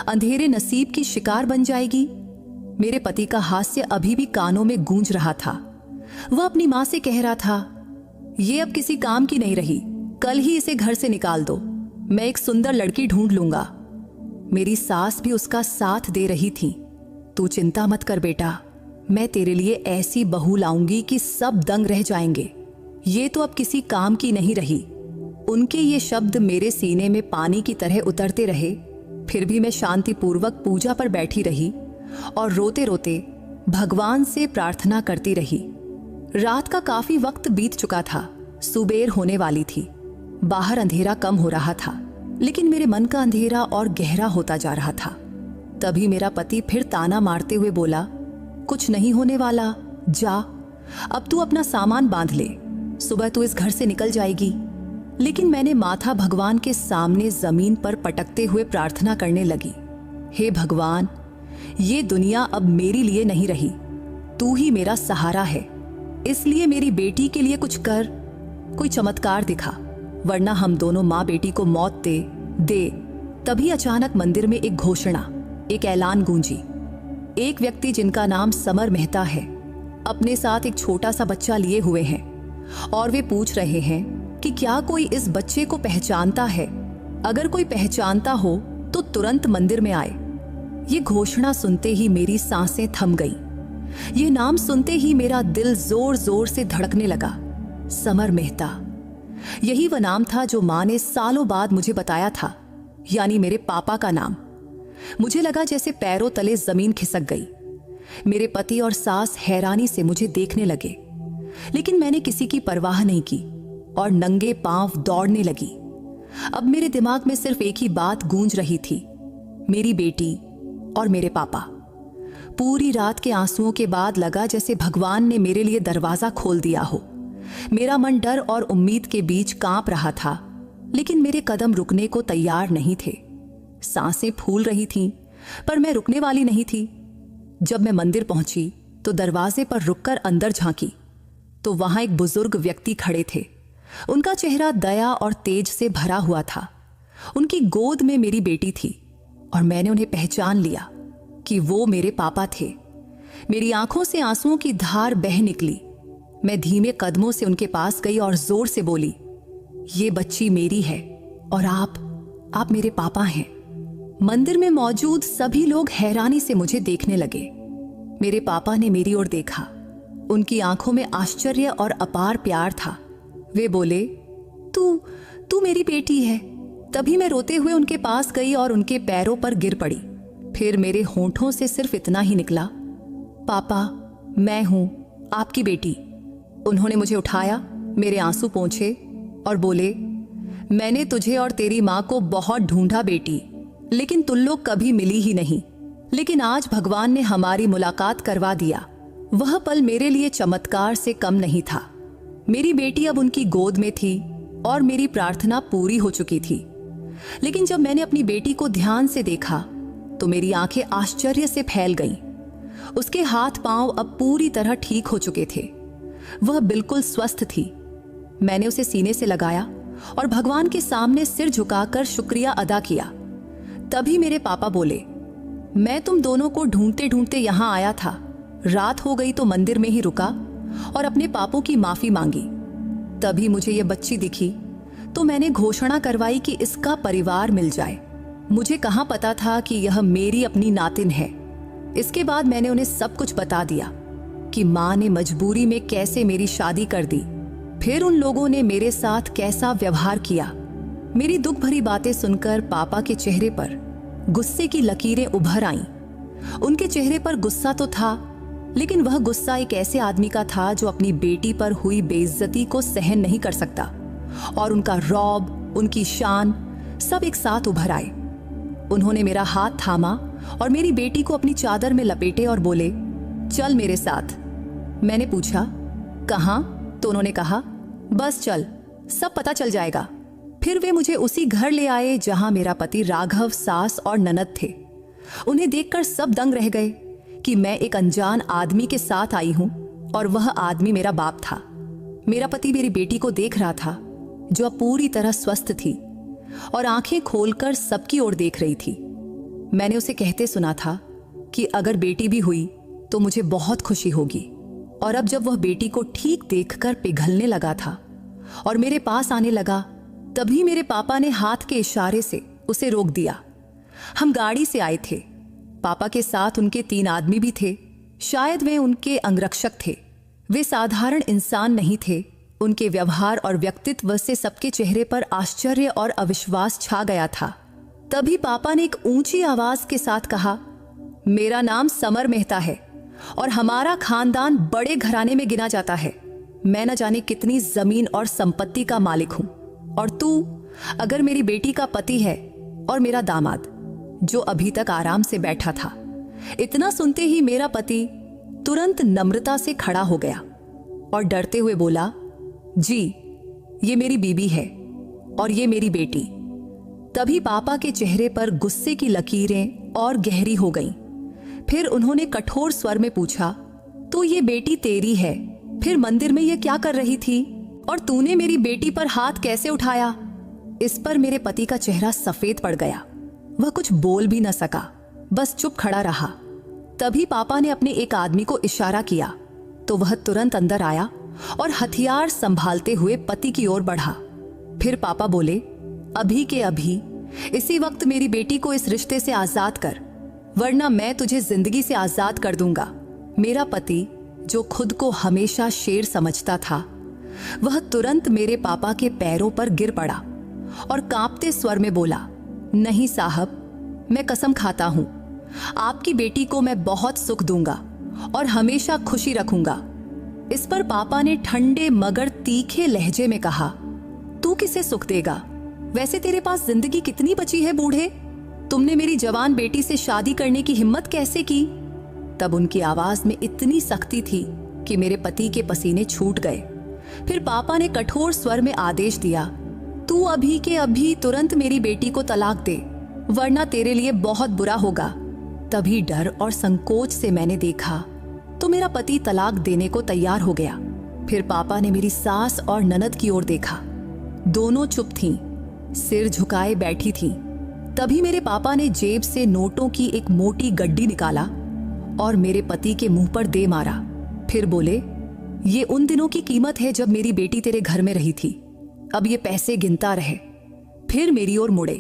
अंधेरे नसीब की शिकार बन जाएगी? मेरे पति का हास्य अभी भी कानों में गूंज रहा था। वह अपनी मां से कह रहा था, ये अब किसी काम की नहीं रही, कल ही इसे घर से निकाल दो, मैं एक सुंदर लड़की ढूंढ लूंगा। मेरी सास भी उसका साथ दे रही थी। तू चिंता मत कर बेटा, मैं तेरे लिए ऐसी बहू लाऊंगी कि सब दंग रह जाएंगे। ये तो अब किसी काम की नहीं रही। उनके ये शब्द मेरे सीने में पानी की तरह उतरते रहे। फिर भी मैं शांतिपूर्वक पूजा पर बैठी रही और रोते रोते भगवान से प्रार्थना करती रही। रात का काफी वक्त बीत चुका था, सुबेर होने वाली थी। बाहर अंधेरा कम हो रहा था, लेकिन मेरे मन का अंधेरा और गहरा होता जा रहा था। तभी मेरा पति फिर ताना मारते हुए बोला, कुछ नहीं होने वाला, जा, अब तू अपना सामान बांध ले, सुबह तू इस घर से निकल जाएगी। लेकिन मैंने माथा भगवान के सामने जमीन पर पटकते हुए प्रार्थना करने लगी, हे भगवान, ये दुनिया अब मेरे लिए नहीं रही, तू ही मेरा सहारा है, इसलिए मेरी बेटी के लिए कुछ कर, कोई चमत्कार दिखा, वरना हम दोनों माँ बेटी को मौत दे। तभी अचानक मंदिर में एक घोषणा, एक ऐलान गूंजी। एक व्यक्ति जिनका नाम समर मेहता है, अपने साथ एक छोटा सा बच्चा लिए हुए हैं और वे पूछ रहे हैं कि क्या कोई इस बच्चे को पहचानता है? अगर कोई पहचानता हो तो तुरंत मंदिर में आए। ये घोषणा सुनते ही मेरी सांसें थम गई। ये नाम सुनते ही मेरा दिल जोर जोर से धड़कने लगा। समर मेहता, यही वह नाम था जो मां ने सालों बाद मुझे बताया था, यानी मेरे पापा का नाम। मुझे लगा जैसे पैरों तले जमीन खिसक गई। मेरे पति और सास हैरानी से मुझे देखने लगे, लेकिन मैंने किसी की परवाह नहीं की और नंगे पांव दौड़ने लगी। अब मेरे दिमाग में सिर्फ एक ही बात गूंज रही थी, मेरी बेटी और मेरे पापा। पूरी रात के आंसुओं के बाद लगा जैसे भगवान ने मेरे लिए दरवाजा खोल दिया हो। मेरा मन डर और उम्मीद के बीच कांप रहा था, लेकिन मेरे कदम रुकने को तैयार नहीं थे। सांसें फूल रही थीं, पर मैं रुकने वाली नहीं थी। जब मैं मंदिर पहुंची तो दरवाजे पर रुककर अंदर झांकी तो वहां एक बुजुर्ग व्यक्ति खड़े थे। उनका चेहरा दया और तेज से भरा हुआ था। उनकी गोद में मेरी बेटी थी और मैंने उन्हें पहचान लिया कि वो मेरे पापा थे। मेरी आंखों से आंसुओं की धार बह निकली। मैं धीमे कदमों से उनके पास गई और जोर से बोली, ये बच्ची मेरी है और आप मेरे पापा हैं। मंदिर में मौजूद सभी लोग हैरानी से मुझे देखने लगे। मेरे पापा ने मेरी ओर देखा। उनकी आंखों में आश्चर्य और अपार प्यार था। वे बोले, तू मेरी बेटी है। तभी मैं रोते हुए उनके पास गई और उनके पैरों पर गिर पड़ी। फिर मेरे होंठों से सिर्फ इतना ही निकला, पापा, मैं हूं आपकी बेटी। उन्होंने मुझे उठाया, मेरे आंसू पोंछे और बोले, मैंने तुझे और तेरी मां को बहुत ढूंढा बेटी, लेकिन तुम लोग कभी मिली ही नहीं। लेकिन आज भगवान ने हमारी मुलाकात करवा दिया। वह पल मेरे लिए चमत्कार से कम नहीं था। मेरी बेटी अब उनकी गोद में थी और मेरी प्रार्थना पूरी हो चुकी थी। लेकिन जब मैंने अपनी बेटी को ध्यान से देखा तो मेरी आंखें आश्चर्य से फैल गईं। उसके हाथ पांव अब पूरी तरह ठीक हो चुके थे। वह बिल्कुल स्वस्थ थी। मैंने उसे सीने से लगाया और भगवान के सामने सिर झुकाकर शुक्रिया अदा किया। तभी मेरे पापा बोले, मैं तुम दोनों को ढूंढते ढूंढते यहां आया था। रात हो गई तो मंदिर में ही रुका और अपने पापों की माफी मांगी। तभी मुझे यह बच्ची दिखी तो मैंने घोषणा करवाई कि इसका परिवार मिल जाए। मुझे कहां पता था कि यह मेरी अपनी नातिन है। इसके बाद मैंने उन्हें सब कुछ बता दिया कि माँ ने मजबूरी में कैसे मेरी शादी कर दी, फिर उन लोगों ने मेरे साथ कैसा व्यवहार किया। मेरी दुख भरी बातें सुनकर पापा के चेहरे पर गुस्से की लकीरें उभर आईं। उनके चेहरे पर गुस्सा तो था, लेकिन वह गुस्सा एक ऐसे आदमी का था जो अपनी बेटी पर हुई बेइज्जती को सहन नहीं कर सकता। और उनका रौब, उनकी शान सब एक साथ उभर आए। उन्होंने मेरा हाथ थामा और मेरी बेटी को अपनी चादर में लपेटे और बोले, चल मेरे साथ। मैंने पूछा, कहाँ? तो उन्होंने कहा, बस चल, सब पता चल जाएगा। फिर वे मुझे उसी घर ले आए जहां मेरा पति राघव, सास और ननद थे। उन्हें देखकर सब दंग रह गए कि मैं एक अनजान आदमी के साथ आई हूं और वह आदमी मेरा बाप था। मेरा पति मेरी बेटी को देख रहा था, जो अब पूरी तरह स्वस्थ थी और आंखें खोलकर सबकी ओर देख रही थी। मैंने उसे कहते सुना था कि अगर बेटी भी हुई तो मुझे बहुत खुशी होगी। और अब जब वह बेटी को ठीक देखकर पिघलने लगा था और मेरे पास आने लगा, तभी मेरे पापा ने हाथ के इशारे से उसे रोक दिया। हम गाड़ी से आए थे। पापा के साथ उनके 3 आदमी भी थे। शायद वे उनके अंगरक्षक थे। वे साधारण इंसान नहीं थे। उनके व्यवहार और व्यक्तित्व से सबके चेहरे पर आश्चर्य और अविश्वास छा गया था। तभी पापा ने एक ऊंची आवाज के साथ कहा, मेरा नाम समर मेहता है और हमारा खानदान बड़े घराने में गिना जाता है। मैं न जाने कितनी जमीन और संपत्ति का मालिक हूं, और तू अगर मेरी बेटी का पति है और मेरा दामाद, जो अभी तक आराम से बैठा था। इतना सुनते ही मेरा पति तुरंत नम्रता से खड़ा हो गया और डरते हुए बोला, जी, ये मेरी बीबी है और ये मेरी बेटी। तभी पापा के चेहरे पर गुस्से की लकीरें और गहरी हो गईं। फिर उन्होंने कठोर स्वर में पूछा, तो ये बेटी तेरी है, फिर मंदिर में ये क्या कर रही थी और तूने मेरी बेटी पर हाथ कैसे उठाया? इस पर मेरे पति का चेहरा सफेद पड़ गया। वह कुछ बोल भी न सका, बस चुप खड़ा रहा। तभी पापा ने अपने एक आदमी को इशारा किया तो वह तुरंत अंदर आया और हथियार संभालते हुए पति की ओर बढ़ा। फिर पापा बोले, अभी के अभी इसी वक्त मेरी बेटी को इस रिश्ते से आजाद कर, वरना मैं तुझे जिंदगी से आजाद कर दूंगा। मेरा पति, जो खुद को हमेशा शेर समझता था, वह तुरंत मेरे पापा के पैरों पर गिर पड़ा और कांपते स्वर में बोला, नहीं साहब, मैं कसम खाता हूं, आपकी बेटी को मैं बहुत सुख दूंगा और हमेशा खुशी रखूंगा। इस पर पापा ने ठंडे मगर तीखे लहजे में कहा, तू किसे सुख देगा? वैसे तेरे पास जिंदगी कितनी बची है बूढ़े? तुमने मेरी जवान बेटी से शादी करने की हिम्मत कैसे की? तब उनकी आवाज में इतनी सख्ती थी कि मेरे पति के पसीने छूट गए। फिर पापा ने कठोर स्वर में आदेश दिया, तू अभी के अभी तुरंत मेरी बेटी को तलाक दे, वरना तेरे लिए बहुत बुरा होगा। तभी डर और संकोच से मैंने देखा तो मेरा पति तलाक देने को तैयार हो गया। फिर पापा ने मेरी सास और ननद की ओर देखा। दोनों चुप थीं, सिर झुकाए बैठी थीं। तभी मेरे पापा ने जेब से नोटों की एक मोटी गड्डी निकाला और मेरे पति के मुंह पर दे मारा। फिर बोले, ये उन दिनों की कीमत है जब मेरी बेटी तेरे घर में रही थी, अब ये पैसे गिनता रहे। फिर मेरी ओर मुड़े।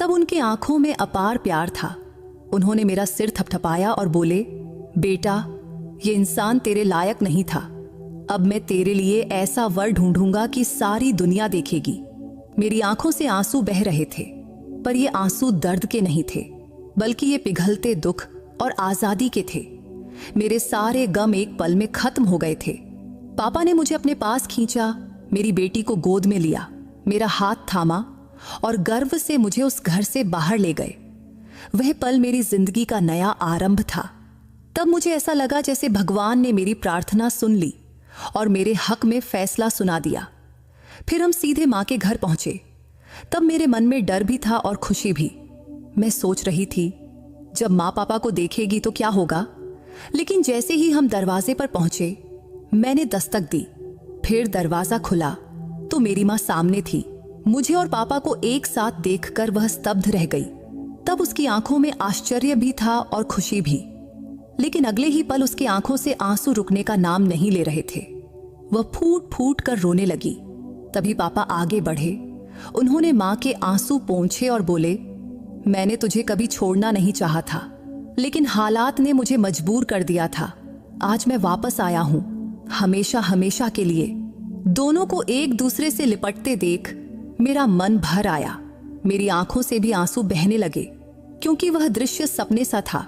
तब उनकी आंखों में अपार प्यार था। उन्होंने मेरा सिर थपथपाया और बोले, बेटा, ये इंसान तेरे लायक नहीं था। अब मैं तेरे लिए ऐसा वर ढूंढूंगा कि सारी दुनिया देखेगी। मेरी आंखों से आंसू बह रहे थे, पर ये आंसू दर्द के नहीं थे, बल्कि ये पिघलते दुख और आजादी के थे। मेरे सारे गम एक पल में खत्म हो गए थे। पापा ने मुझे अपने पास खींचा, मेरी बेटी को गोद में लिया, मेरा हाथ थामा और गर्व से मुझे उस घर से बाहर ले गए। वह पल मेरी जिंदगी का नया आरंभ था। तब मुझे ऐसा लगा जैसे भगवान ने मेरी प्रार्थना सुन ली और मेरे हक में फैसला सुना दिया। फिर हम सीधे माँ के घर पहुंचे। तब मेरे मन में डर भी था और खुशी भी। मैं सोच रही थी जब माँ पापा को देखेगी तो क्या होगा। लेकिन जैसे ही हम दरवाजे पर पहुंचे, मैंने दस्तक दी। फिर दरवाजा खुला तो मेरी माँ सामने थी। मुझे और पापा को एक साथ देखकर वह स्तब्ध रह गई। तब उसकी आंखों में आश्चर्य भी था और खुशी भी, लेकिन अगले ही पल उसकी आंखों से आंसू रुकने का नाम नहीं ले रहे थे। वह फूट फूट कर रोने लगी। तभी पापा आगे बढ़े। उन्होंने माँ के आंसू पोंछे और बोले, मैंने तुझे कभी छोड़ना नहीं चाहा था, लेकिन हालात ने मुझे मजबूर कर दिया था। आज मैं वापस आया हूं, हमेशा हमेशा के लिए। दोनों को एक दूसरे से लिपटते देख मेरा मन भर आया। मेरी आंखों से भी आंसू बहने लगे, क्योंकि वह दृश्य सपने सा था।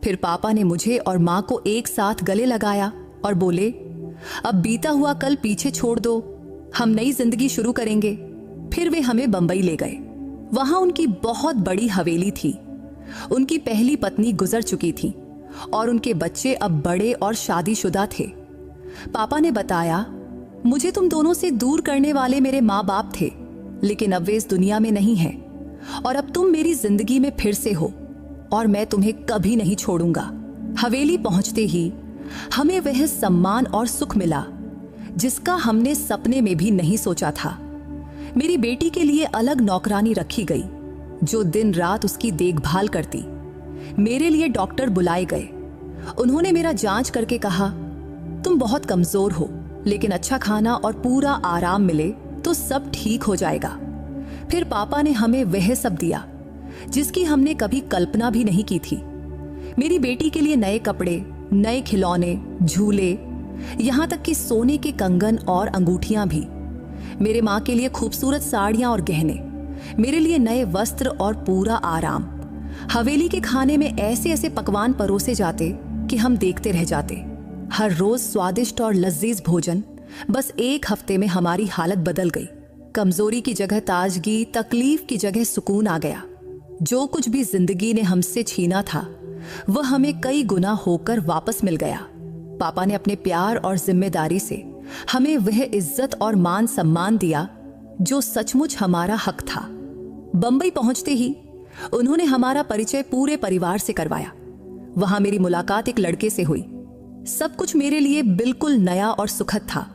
फिर पापा ने मुझे और माँ को एक साथ गले लगाया और बोले, अब बीता हुआ कल पीछे छोड़ दो, हम नई जिंदगी शुरू करेंगे। फिर वे हमें बंबई ले गए। वहां उनकी बहुत बड़ी हवेली थी। उनकी पहली पत्नी गुजर चुकी थी और उनके बच्चे अब बड़े और शादीशुदा थे। पापा ने बताया, मुझे तुम दोनों से दूर करने वाले मेरे माँ बाप थे, लेकिन अब वे इस दुनिया में नहीं हैं और अब तुम मेरी जिंदगी में फिर से हो और मैं तुम्हें कभी नहीं छोड़ूंगा। हवेली पहुंचते ही हमें वह सम्मान और सुख मिला जिसका हमने सपने में भी नहीं सोचा था। मेरी बेटी के लिए अलग नौकरानी रखी गई जो दिन रात उसकी देखभाल करती। मेरे लिए डॉक्टर बुलाए गए। उन्होंने मेरा जांच करके कहा, तुम बहुत कमजोर हो, लेकिन अच्छा खाना और पूरा आराम मिले तो सब ठीक हो जाएगा। फिर पापा ने हमें वह सब दिया जिसकी हमने कभी कल्पना भी नहीं की थी। मेरी बेटी के लिए नए कपड़े, नए खिलौने, झूले, यहाँ तक कि सोने के कंगन और अंगूठियां भी। मेरे माँ के लिए खूबसूरत साड़ियां और गहने, मेरे लिए नए वस्त्र और पूरा आराम। हवेली के खाने में ऐसे ऐसे पकवान परोसे जाते कि हम देखते रह जाते। हर रोज स्वादिष्ट और लजीज भोजन। बस एक हफ्ते में हमारी हालत बदल गई। कमजोरी की जगह ताजगी, तकलीफ की जगह सुकून आ गया। जो कुछ भी जिंदगी ने हमसे छीना था वह हमें कई गुना होकर वापस मिल गया। पापा ने अपने प्यार और जिम्मेदारी से हमें वह इज्जत और मान सम्मान दिया जो सचमुच हमारा हक था। बंबई पहुंचते ही उन्होंने हमारा परिचय पूरे परिवार से करवाया। वहां मेरी मुलाकात एक लड़के से हुई। सब कुछ मेरे लिए बिल्कुल नया और सुखद था।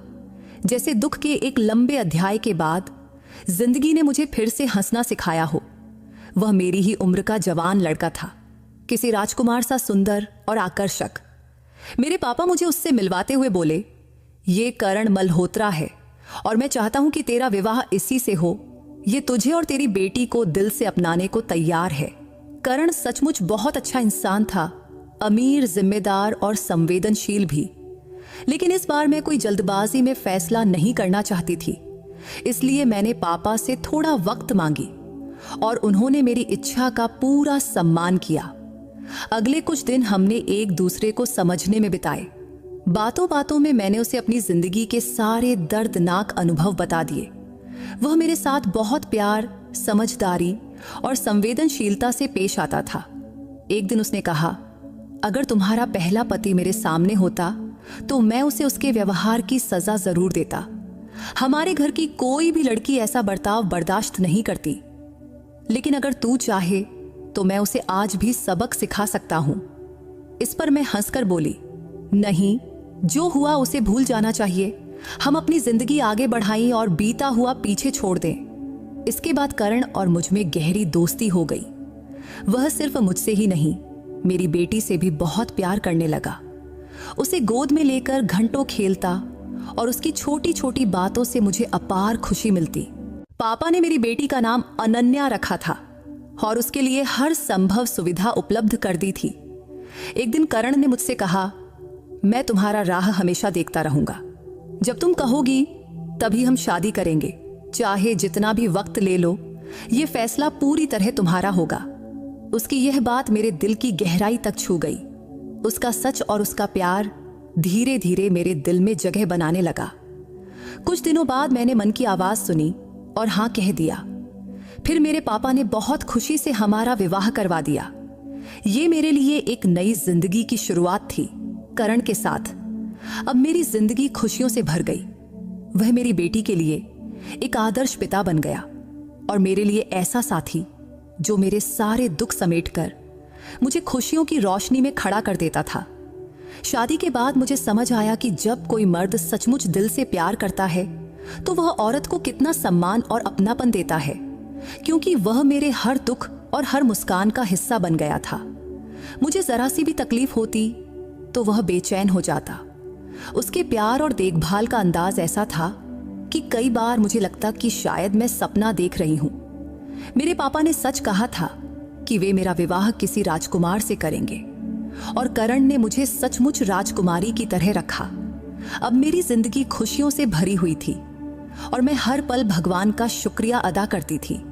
जैसे दुख के एक लंबे अध्याय के बाद जिंदगी ने मुझे फिर से हंसना सिखाया हो। वह मेरी ही उम्र का जवान लड़का था, किसी राजकुमार सा सुंदर और आकर्षक। मेरे पापा मुझे उससे मिलवाते हुए बोले, ये करण मल्होत्रा है और मैं चाहता हूं कि तेरा विवाह इसी से हो। ये तुझे और तेरी बेटी को दिल से अपनाने को तैयार है। करण सचमुच बहुत अच्छा इंसान था, अमीर, जिम्मेदार और संवेदनशील भी। लेकिन इस बार मैं कोई जल्दबाजी में फैसला नहीं करना चाहती थी, इसलिए मैंने पापा से थोड़ा वक्त मांगी और उन्होंने मेरी इच्छा का पूरा सम्मान किया। अगले कुछ दिन हमने एक दूसरे को समझने में बिताए। बातों बातों में मैंने उसे अपनी जिंदगी के सारे दर्दनाक अनुभव बता दिए। वह मेरे साथ बहुत प्यार, समझदारी और संवेदनशीलता से पेश आता था। एक दिन उसने कहा, अगर तुम्हारा पहला पति मेरे सामने होता तो मैं उसे उसके व्यवहार की सजा जरूर देता। हमारे घर की कोई भी लड़की ऐसा बर्ताव बर्दाश्त नहीं करती, लेकिन अगर तू चाहे तो मैं उसे आज भी सबक सिखा सकता हूं। इस पर मैं हंसकर बोली, नहीं, जो हुआ उसे भूल जाना चाहिए। हम अपनी जिंदगी आगे बढ़ाएं और बीता हुआ पीछे छोड़ दें। इसके बाद करण और मुझ में गहरी दोस्ती हो गई। वह सिर्फ मुझसे ही नहीं, मेरी बेटी से भी बहुत प्यार करने लगा। उसे गोद में लेकर घंटों खेलता और उसकी छोटी छोटी बातों से मुझे अपार खुशी मिलती। पापा ने मेरी बेटी का नाम अनन्या रखा था और उसके लिए हर संभव सुविधा उपलब्ध कर दी थी। एक दिन करण ने मुझसे कहा, मैं तुम्हारा राह हमेशा देखता रहूंगा। जब तुम कहोगी तभी हम शादी करेंगे। चाहे जितना भी वक्त ले लो, ये फैसला पूरी तरह तुम्हारा होगा। उसकी यह बात मेरे दिल की गहराई तक छू गई। उसका सच और उसका प्यार धीरे धीरे मेरे दिल में जगह बनाने लगा। कुछ दिनों बाद मैंने मन की आवाज सुनी और हाँ कह दिया। फिर मेरे पापा ने बहुत खुशी से हमारा विवाह करवा दिया। ये मेरे लिए एक नई जिंदगी की शुरुआत थी करण के साथ। अब मेरी जिंदगी खुशियों से भर गई। वह मेरी बेटी के लिए एक आदर्श पिता बन गया और मेरे लिए ऐसा साथी जो मेरे सारे दुख समेटकर मुझे खुशियों की रोशनी में खड़ा कर देता था। शादी के बाद मुझे समझ आया कि जब कोई मर्द सचमुच दिल से प्यार करता है तो वह औरत को कितना सम्मान और अपनापन देता है, क्योंकि वह मेरे हर दुख और हर मुस्कान का हिस्सा बन गया था। मुझे जरा सी भी तकलीफ होती तो वह बेचैन हो जाता। उसके प्यार और देखभाल का अंदाज ऐसा था कि कई बार मुझे लगता कि शायद मैं सपना देख रही हूं। मेरे पापा ने सच कहा था कि वे मेरा विवाह किसी राजकुमार से करेंगे और करण ने मुझे सचमुच राजकुमारी की तरह रखा। अब मेरी जिंदगी खुशियों से भरी हुई थी और मैं हर पल भगवान का शुक्रिया अदा करती थी।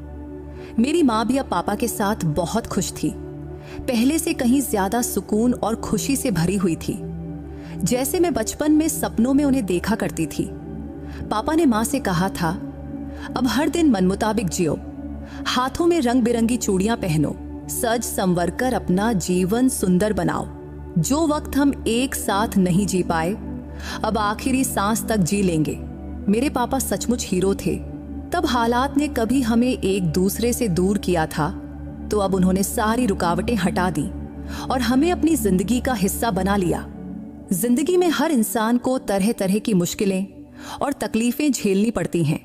मेरी माँ भी अब पापा के साथ बहुत खुश थी, पहले से कहीं ज्यादा सुकून और खुशी से भरी हुई थी, जैसे मैं बचपन में सपनों में उन्हें देखा करती थी। पापा ने माँ से कहा था, अब हर दिन मन मुताबिक जियो, हाथों में रंग बिरंगी चूड़ियां पहनो, सज संवर कर अपना जीवन सुंदर बनाओ। जो वक्त हम एक साथ नहीं जी पाए, अब आखिरी सांस तक जी लेंगे। मेरे पापा सचमुच हीरो थे। तब हालात ने कभी हमें एक दूसरे से दूर किया था, तो अब उन्होंने सारी रुकावटें हटा दी और हमें अपनी जिंदगी का हिस्सा बना लिया। जिंदगी में हर इंसान को तरह तरह की मुश्किलें और तकलीफें झेलनी पड़ती हैं।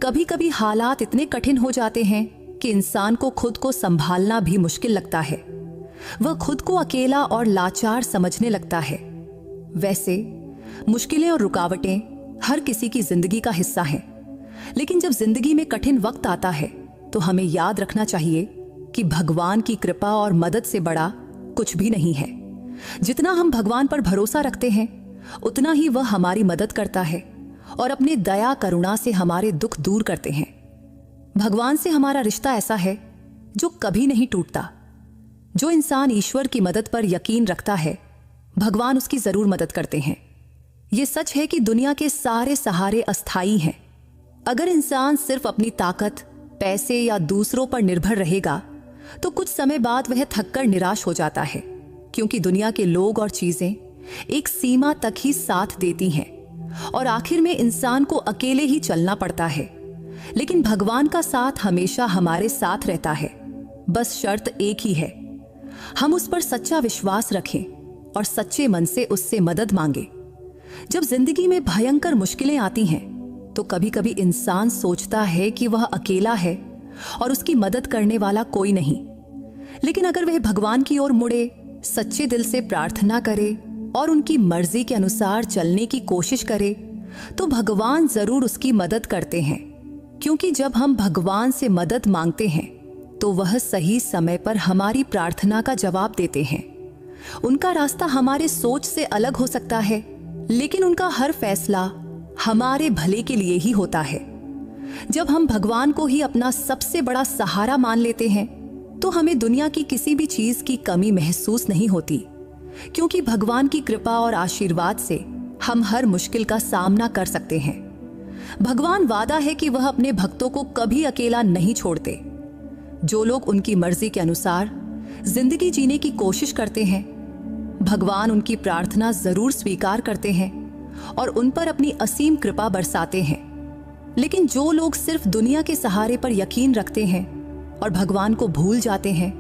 कभी कभी हालात इतने कठिन हो जाते हैं कि इंसान को खुद को संभालना भी मुश्किल लगता है। वह खुद को अकेला और लाचार समझने लगता है। वैसे मुश्किलें और रुकावटें हर किसी की जिंदगी का हिस्सा हैं, लेकिन जब जिंदगी में कठिन वक्त आता है तो हमें याद रखना चाहिए कि भगवान की कृपा और मदद से बड़ा कुछ भी नहीं है। जितना हम भगवान पर भरोसा रखते हैं, उतना ही वह हमारी मदद करता है और अपने दया करुणा से हमारे दुख दूर करते हैं। भगवान से हमारा रिश्ता ऐसा है जो कभी नहीं टूटता। जो इंसान ईश्वर की मदद पर यकीन रखता है, भगवान उसकी जरूर मदद करते हैं। ये सच है कि दुनिया के सारे सहारे अस्थायी हैं। अगर इंसान सिर्फ अपनी ताकत, पैसे या दूसरों पर निर्भर रहेगा तो कुछ समय बाद वह थककर निराश हो जाता है, क्योंकि दुनिया के लोग और चीजें एक सीमा तक ही साथ देती हैं और आखिर में इंसान को अकेले ही चलना पड़ता है। लेकिन भगवान का साथ हमेशा हमारे साथ रहता है। बस शर्त एक ही है, हम उस पर सच्चा विश्वास रखें और सच्चे मन से उससे मदद मांगे। जब जिंदगी में भयंकर मुश्किलें आती हैं तो कभी कभी इंसान सोचता है कि वह अकेला है और उसकी मदद करने वाला कोई नहीं। लेकिन अगर वह भगवान की ओर मुड़े, सच्चे दिल से प्रार्थना करे और उनकी मर्जी के अनुसार चलने की कोशिश करे तो भगवान जरूर उसकी मदद करते हैं। क्योंकि जब हम भगवान से मदद मांगते हैं तो वह सही समय पर हमारी प्रार्थना का जवाब देते हैं। उनका रास्ता हमारे सोच से अलग हो सकता है, लेकिन उनका हर फैसला हमारे भले के लिए ही होता है। जब हम भगवान को ही अपना सबसे बड़ा सहारा मान लेते हैं तो हमें दुनिया की किसी भी चीज की कमी महसूस नहीं होती, क्योंकि भगवान की कृपा और आशीर्वाद से हम हर मुश्किल का सामना कर सकते हैं। भगवान वादा है कि वह अपने भक्तों को कभी अकेला नहीं छोड़ते। जो लोग उनकी मर्जी के अनुसार जिंदगी जीने की कोशिश करते हैं, भगवान उनकी प्रार्थना जरूर स्वीकार करते हैं और उन पर अपनी असीम कृपा बरसाते हैं। लेकिन जो लोग सिर्फ दुनिया के सहारे पर यकीन रखते हैं और भगवान को भूल जाते हैं,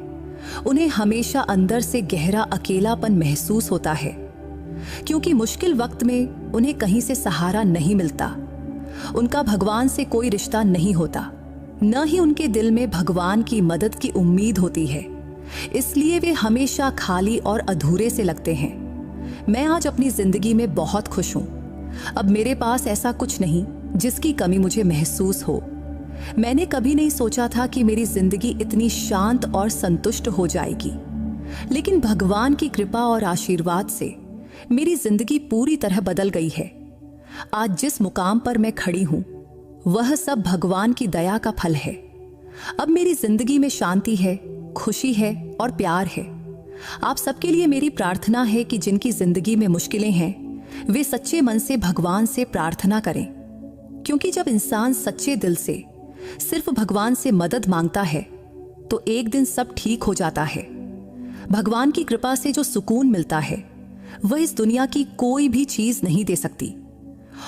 उन्हें हमेशा अंदर से गहरा अकेलापन महसूस होता है, क्योंकि मुश्किल वक्त में उन्हें कहीं से सहारा नहीं मिलता। उनका भगवान से कोई रिश्ता नहीं होता, न ही उनके दिल में भगवान की मदद की उम्मीद होती है। इसलिए वे हमेशा खाली और अधूरे से लगते हैं। मैं आज अपनी जिंदगी में बहुत खुश हूं। अब मेरे पास ऐसा कुछ नहीं जिसकी कमी मुझे महसूस हो। मैंने कभी नहीं सोचा था कि मेरी जिंदगी इतनी शांत और संतुष्ट हो जाएगी, लेकिन भगवान की कृपा और आशीर्वाद से मेरी जिंदगी पूरी तरह बदल गई है। आज जिस मुकाम पर मैं खड़ी हूं, वह सब भगवान की दया का फल है। अब मेरी जिंदगी में शांति है, खुशी है और प्यार है। आप सबके लिए मेरी प्रार्थना है कि जिनकी जिंदगी में मुश्किलें हैं, वे सच्चे मन से भगवान से प्रार्थना करें, क्योंकि जब इंसान सच्चे दिल से सिर्फ भगवान से मदद मांगता है तो एक दिन सब ठीक हो जाता है। भगवान की कृपा से जो सुकून मिलता है वह इस दुनिया की कोई भी चीज नहीं दे सकती,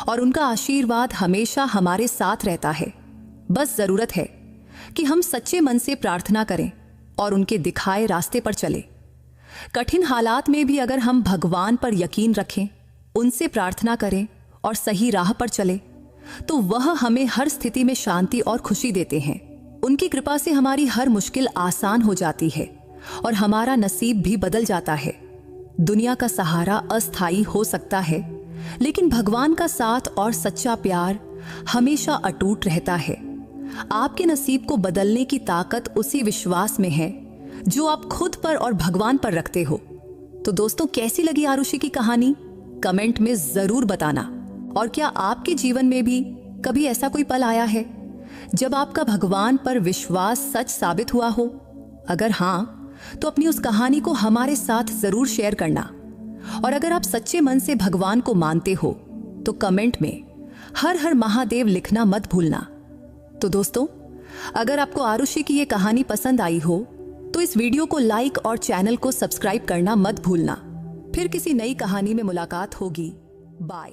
और उनका आशीर्वाद हमेशा हमारे साथ रहता है। बस जरूरत है कि हम सच्चे मन से प्रार्थना करें और उनके दिखाए रास्ते पर चलें। कठिन हालात में भी अगर हम भगवान पर यकीन रखें, उनसे प्रार्थना करें और सही राह पर चलें, तो वह हमें हर स्थिति में शांति और खुशी देते हैं। उनकी कृपा से हमारी हर मुश्किल आसान हो जाती है और हमारा नसीब भी बदल जाता है। दुनिया का सहारा अस्थायी हो सकता है, लेकिन भगवान का साथ और सच्चा प्यार हमेशा अटूट रहता है। आपके नसीब को बदलने की ताकत उसी विश्वास में है जो आप खुद पर और भगवान पर रखते हो। तो दोस्तों, कैसी लगी आरुषि की कहानी? कमेंट में जरूर बताना। और क्या आपके जीवन में भी कभी ऐसा कोई पल आया है जब आपका भगवान पर विश्वास सच साबित हुआ हो? अगर हाँ, तो अपनी उस कहानी को हमारे साथ जरूर शेयर करना। और अगर आप सच्चे मन से भगवान को मानते हो तो कमेंट में हर हर महादेव लिखना मत भूलना। तो दोस्तों, अगर आपको आरुषि की ये कहानी पसंद आई हो तो इस वीडियो को लाइक और चैनल को सब्सक्राइब करना मत भूलना। फिर किसी नई कहानी में मुलाकात होगी। बाय।